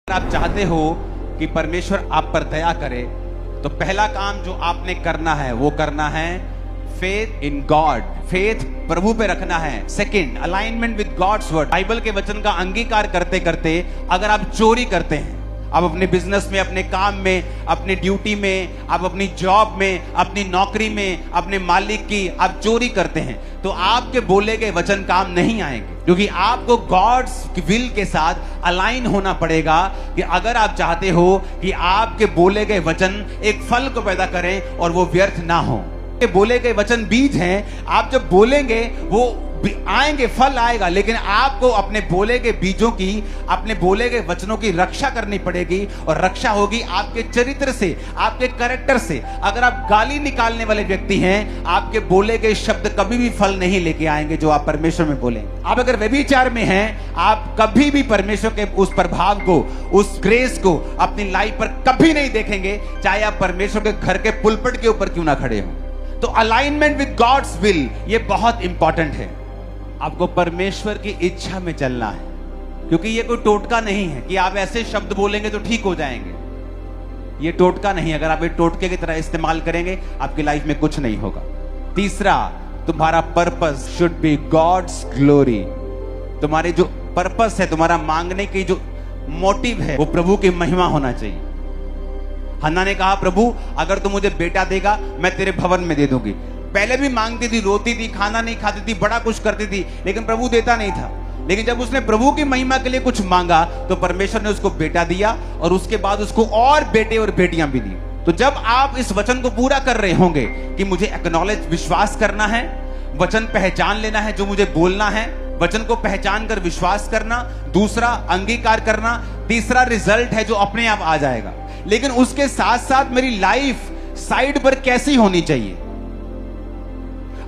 आप चाहते हो कि परमेश्वर आप पर दया करे तो पहला काम जो आपने करना है वो करना है फेथ इन गॉड, फेथ प्रभु पे रखना है। Second, alignment with God's word. Bible के वचन का अंगीकार करते करते अगर आप चोरी करते हैं, आप अपने बिजनेस में, अपने काम में, अपनी ड्यूटी में, आप अपनी जॉब में, अपनी नौकरी में, अपने मालिक की आप चोरी करते हैं, तो आपके बोले गए वचन काम नहीं आएंगे, क्योंकि आपको गॉड्स की विल के साथ अलाइन होना पड़ेगा। कि अगर आप चाहते हो कि आपके बोले गए वचन एक फल को पैदा करें और वो व्यर्थ ना हो। बोले गए वचन बीज हैं, आप जब बोलेंगे वो आएंगे, फल आएगा, लेकिन आपको अपने बोले गए बीजों की, अपने बोले गए वचनों की रक्षा करनी पड़ेगी। और रक्षा होगी आपके चरित्र से, आपके कैरेक्टर से। अगर आप गाली निकालने वाले व्यक्ति हैं, आपके बोले गए शब्द कभी भी फल नहीं लेके आएंगे जो आप परमेश्वर में बोलेंगे। आप अगर व्यभिचार में हैं, आप कभी भी परमेश्वर के उस प्रभाव को, उस ग्रेस को अपनी लाइफ पर कभी नहीं देखेंगे, चाहे आप परमेश्वर के घर के पुलपट के ऊपर क्यों ना खड़े हो। तो अलाइनमेंट विद गॉड्स विल ये बहुत इंपॉर्टेंट है। आपको परमेश्वर की इच्छा में चलना है, क्योंकि ये कोई टोटका नहीं है कि आप ऐसे शब्द बोलेंगे तो ठीक हो जाएंगे। ये टोटका नहीं। अगर आप ये टोटके की तरह इस्तेमाल करेंगे, आपकी लाइफ में कुछ नहीं होगा। तीसरा, तुम्हारा purpose should be God's glory. तुम्हारे जो पर्पस है, तुम्हारा मांगने की जो मोटिव है, वो प्रभु की महिमा होना चाहिए। हन्ना ने कहा, प्रभु अगर तू मुझे बेटा देगा, मैं तेरे भवन में दे दूंगी। पहले भी मांगती थी, रोती थी, खाना नहीं खाती थी, बड़ा कुछ करती थी, लेकिन प्रभु देता नहीं था। लेकिन जब उसने प्रभु की महिमा के लिए कुछ मांगा तो परमेश्वर ने उसको बेटा दिया, और उसके बाद उसको और बेटे और बेटियां भी दी। तो जब आप इस वचन को पूरा कर रहे होंगे कि मुझे एक्नॉलेज, विश्वास करना है, वचन पहचान लेना है जो मुझे बोलना है, वचन को पहचान कर विश्वास करना, दूसरा अंगीकार करना, तीसरा रिजल्ट है जो अपने आप आ जाएगा। लेकिन उसके साथ साथ मेरी लाइफ साइड पर कैसी होनी चाहिए।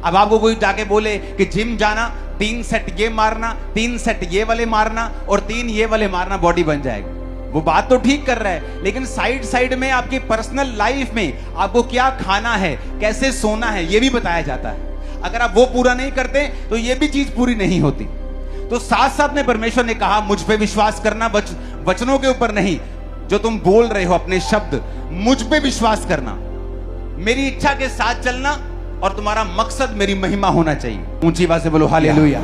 अब आपको कोई जाके बोले कि जिम जाना, 3 सेट ये मारना, 3 सेट ये वाले मारना और 3 ये वाले मारना, बॉडी बन जाएगी। वो बात तो ठीक कर रहा है, लेकिन साइड में आपकी पर्सनल लाइफ में आपको क्या खाना है, कैसे सोना है, ये भी बताया जाता है। अगर आप वो पूरा नहीं करते तो ये भी चीज पूरी नहीं होती। तो साथ साथ में परमेश्वर ने कहा, मुझ पे विश्वास करना, वचनों के ऊपर नहीं, जो तुम बोल रहे हो अपने शब्द, मुझ पे विश्वास करना, मेरी इच्छा के साथ चलना, और तुम्हारा मकसद मेरी महिमा होना चाहिए। ऊंची आवाज से बोलो हालेलुया।